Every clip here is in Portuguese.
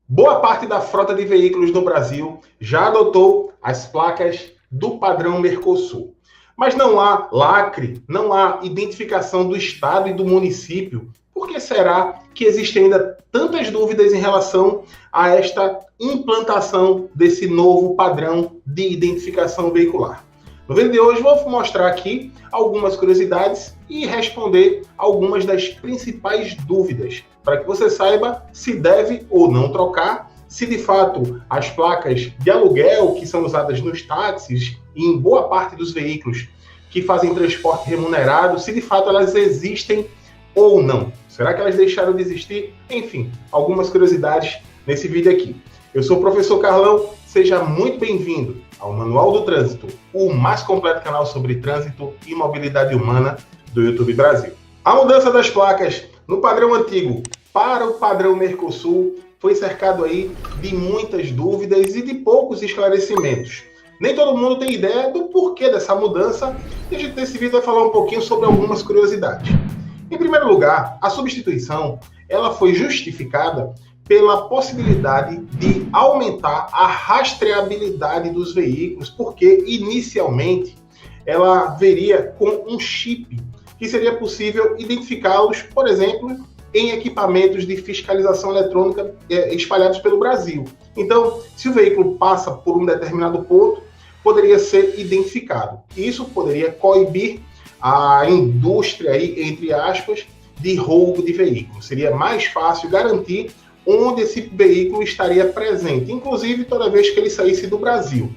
Boa parte da frota de veículos no Brasil já adotou as placas do padrão Mercosul. Mas não há lacre, não há identificação do estado e do município. Por que será que existem ainda tantas dúvidas em relação a esta implantação desse novo padrão de identificação veicular? No vídeo de hoje vou mostrar aqui algumas curiosidades e responder algumas das principais dúvidas, para que você saiba se deve ou não trocar, se de fato as placas de aluguel que são usadas nos táxis e em boa parte dos veículos que fazem transporte remunerado, se de fato elas existem ou não. Será que elas deixaram de existir? Enfim, algumas curiosidades nesse vídeo aqui. Eu sou o professor Carlão, seja muito bem-vindo ao Manual do Trânsito, o mais completo canal sobre trânsito e mobilidade humana do YouTube Brasil. A mudança das placas no padrão antigo para o padrão Mercosul foi cercado aí de muitas dúvidas e de poucos esclarecimentos. Nem todo mundo tem ideia do porquê dessa mudança e a gente nesse vídeo vai falar um pouquinho sobre algumas curiosidades. Em primeiro lugar, a substituição ela foi justificada pela possibilidade de aumentar a rastreabilidade dos veículos, porque inicialmente ela veria com um chip que seria possível identificá-los, por exemplo, em equipamentos de fiscalização eletrônica espalhados pelo Brasil. Então, se o veículo passa por um determinado ponto, poderia ser identificado. Isso poderia coibir a indústria, aí, entre aspas, de roubo de veículos. Seria mais fácil garantir onde esse veículo estaria presente, inclusive toda vez que ele saísse do Brasil.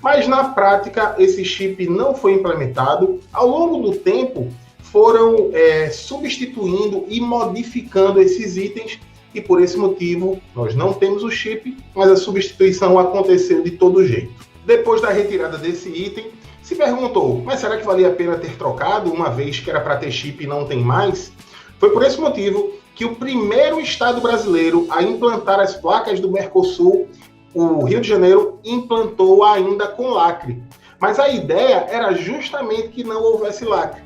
Mas na prática, esse chip não foi implementado. Ao longo do tempo, foram substituindo e modificando esses itens e por esse motivo nós não temos o chip, mas a substituição aconteceu de todo jeito. Depois da retirada desse item, se perguntou, mas será que valia a pena ter trocado, uma vez que era para ter chip e não tem mais? Foi por esse motivo que o primeiro estado brasileiro a implantar as placas do Mercosul, o Rio de Janeiro, implantou ainda com lacre. Mas a ideia era justamente que não houvesse lacre.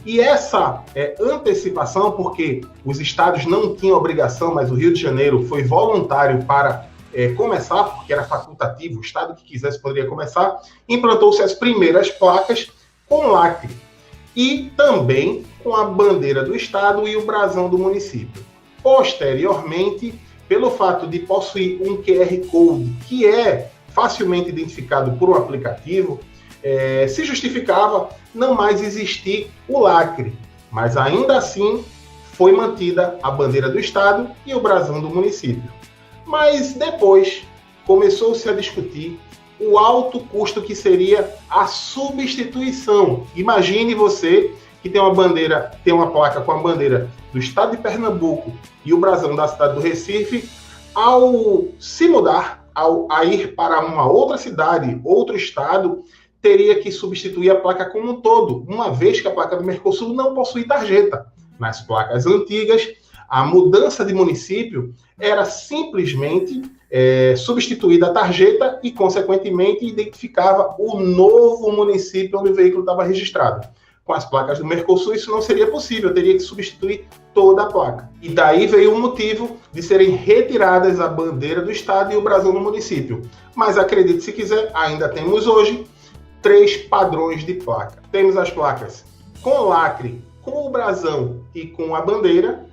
E essa antecipação, porque os estados não tinham obrigação, mas o Rio de Janeiro foi voluntário para começar, porque era facultativo, o estado que quisesse poderia começar, implantou-se as primeiras placas com lacre. E também com a bandeira do estado e o brasão do município. Posteriormente, pelo fato de possuir um QR Code que é facilmente identificado por um aplicativo, se justificava não mais existir o lacre, mas ainda assim foi mantida a bandeira do estado e o brasão do município. Mas depois começou-se a discutir o alto custo que seria a substituição. Imagine você que tem uma placa com a bandeira do estado de Pernambuco e o brasão da cidade do Recife, ao se mudar, a ir para uma outra cidade, outro estado, teria que substituir a placa como um todo, uma vez que a placa do Mercosul não possui tarjeta. Nas placas antigas, a mudança de município era simplesmente substituída a tarjeta e, consequentemente, identificava o novo município onde o veículo estava registrado. Com as placas do Mercosul, isso não seria possível, teria que substituir toda a placa. E daí veio o motivo de serem retiradas a bandeira do estado e o brasão do município. Mas acredite se quiser, ainda temos hoje 3 padrões de placa. Temos as placas com lacre, com o brasão e com a bandeira.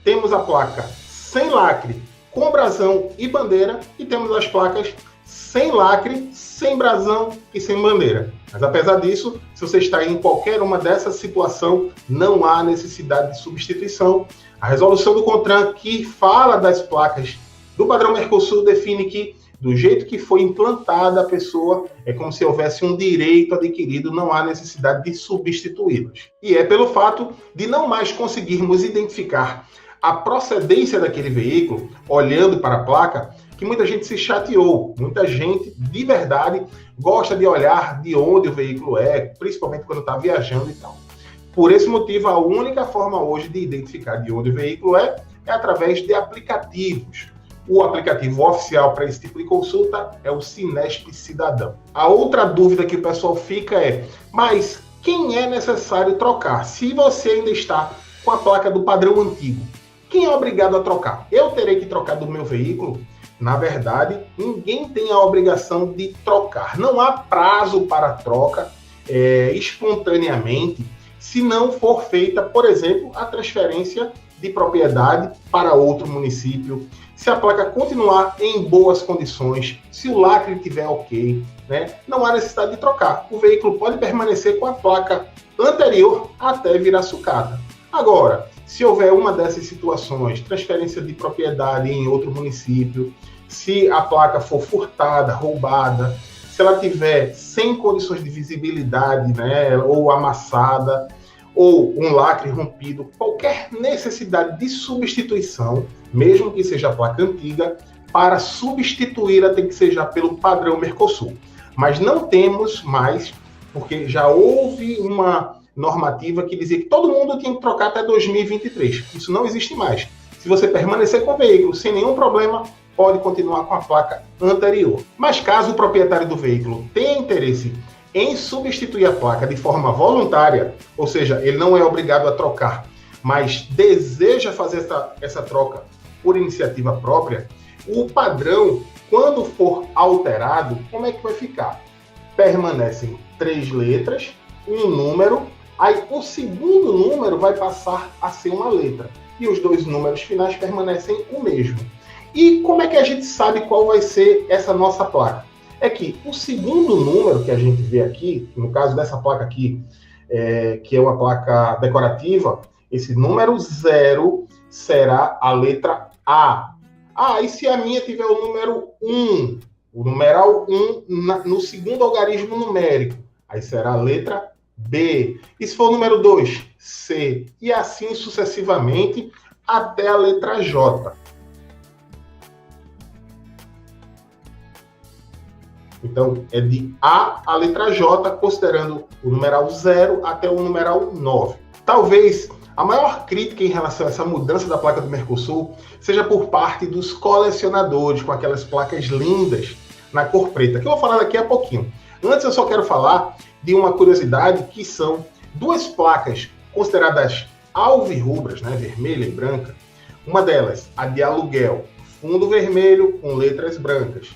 Temos a placa sem lacre, com brasão e bandeira, e temos as placas sem lacre, sem brasão e sem bandeira. Mas apesar disso, se você está em qualquer uma dessas situações, não há necessidade de substituição. A resolução do CONTRAN, que fala das placas do padrão Mercosul, define que do jeito que foi implantada a pessoa, é como se houvesse um direito adquirido, não há necessidade de substituí-las. E é pelo fato de não mais conseguirmos identificar a procedência daquele veículo, olhando para a placa, que muita gente se chateou. Muita gente, de verdade, gosta de olhar de onde o veículo é, principalmente quando está viajando e tal. Por esse motivo, a única forma hoje de identificar de onde o veículo é através de aplicativos. O aplicativo oficial para esse tipo de consulta é o Cinesp Cidadão. A outra dúvida que o pessoal fica é, mas quem é necessário trocar? Se você ainda está com a placa do padrão antigo, quem é obrigado a trocar? Eu terei que trocar do meu veículo? Na verdade, ninguém tem a obrigação de trocar. Não há prazo para troca espontaneamente, se não for feita, por exemplo, a transferência de propriedade para outro município, se a placa continuar em boas condições, se o lacre estiver ok, né, não há necessidade de trocar. O veículo pode permanecer com a placa anterior até virar sucata. Agora, se houver uma dessas situações, transferência de propriedade em outro município, se a placa for furtada, roubada, se ela tiver sem condições de visibilidade, né, ou amassada, ou um lacre rompido, qualquer necessidade de substituição, mesmo que seja a placa antiga, para substituí-la tem que ser já pelo padrão Mercosul. Mas não temos mais, porque já houve uma normativa que dizia que todo mundo tinha que trocar até 2023. Isso não existe mais. Se você permanecer com o veículo sem nenhum problema, pode continuar com a placa anterior. Mas caso o proprietário do veículo tenha interesse em substituir a placa de forma voluntária, ou seja, ele não é obrigado a trocar, mas deseja fazer essa troca por iniciativa própria, o padrão, quando for alterado, como é que vai ficar? Permanecem 3 letras, um número, aí o segundo número vai passar a ser uma letra, e os 2 números finais permanecem o mesmo. E como é que a gente sabe qual vai ser essa nossa placa? É que o segundo número que a gente vê aqui, no caso dessa placa aqui, que é uma placa decorativa, esse número 0 será a letra A. Ah, e se a minha tiver o número 1, o numeral 1 no segundo algarismo numérico, aí será a letra B. E se for o número 2, C. E assim sucessivamente até a letra J. Então, é de A a letra J, considerando o numeral 0 até o numeral 9. Talvez a maior crítica em relação a essa mudança da placa do Mercosul seja por parte dos colecionadores, com aquelas placas lindas na cor preta, que eu vou falar daqui a pouquinho. Antes, eu só quero falar de uma curiosidade, que são 2 placas consideradas alvirrubras, né, vermelha e branca. Uma delas, a de aluguel, fundo vermelho com letras brancas.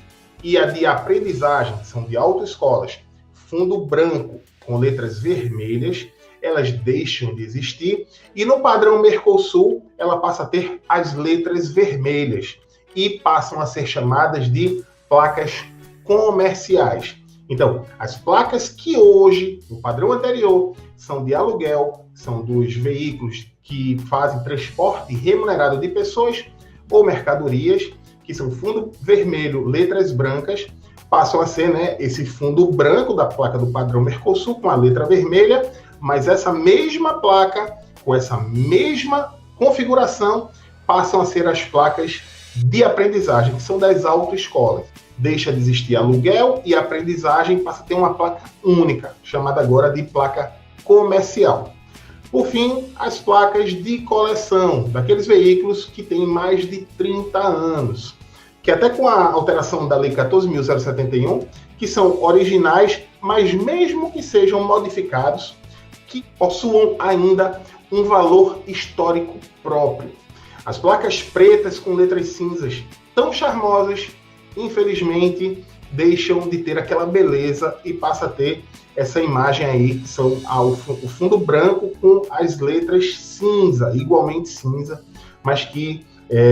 E a de aprendizagem, que são de autoescolas, fundo branco com letras vermelhas, elas deixam de existir. E no padrão Mercosul, ela passa a ter as letras vermelhas e passam a ser chamadas de placas comerciais. Então, as placas que hoje, no padrão anterior, são de aluguel, são dos veículos que fazem transporte remunerado de pessoas ou mercadorias, que são fundo vermelho, letras brancas, passam a ser, né, esse fundo branco da placa do padrão Mercosul com a letra vermelha, mas essa mesma placa, com essa mesma configuração, passam a ser as placas de aprendizagem, que são das autoescolas. Deixa de existir aluguel e aprendizagem, passa a ter uma placa única, chamada agora de placa comercial. Por fim, as placas de coleção, daqueles veículos que têm mais de 30 anos, que até com a alteração da Lei 14.071, que são originais, mas mesmo que sejam modificados, que possuam ainda um valor histórico próprio. As placas pretas com letras cinzas, tão charmosas, infelizmente, deixam de ter aquela beleza e passa a ter essa imagem aí, que são o fundo branco com as letras cinza, igualmente cinza, mas que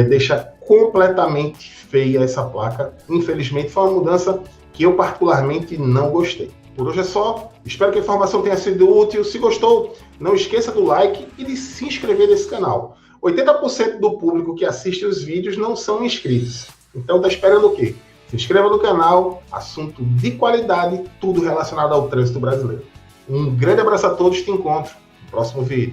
deixa completamente feia essa placa. Infelizmente, foi uma mudança que eu particularmente não gostei. Por hoje é só, espero que a informação tenha sido útil. Se gostou, não esqueça do like e de se inscrever nesse canal. 80% do público que assiste os vídeos não são inscritos. Então tá esperando o quê? Se inscreva no canal, assunto de qualidade, tudo relacionado ao trânsito brasileiro. Um grande abraço a todos, te encontro no próximo vídeo.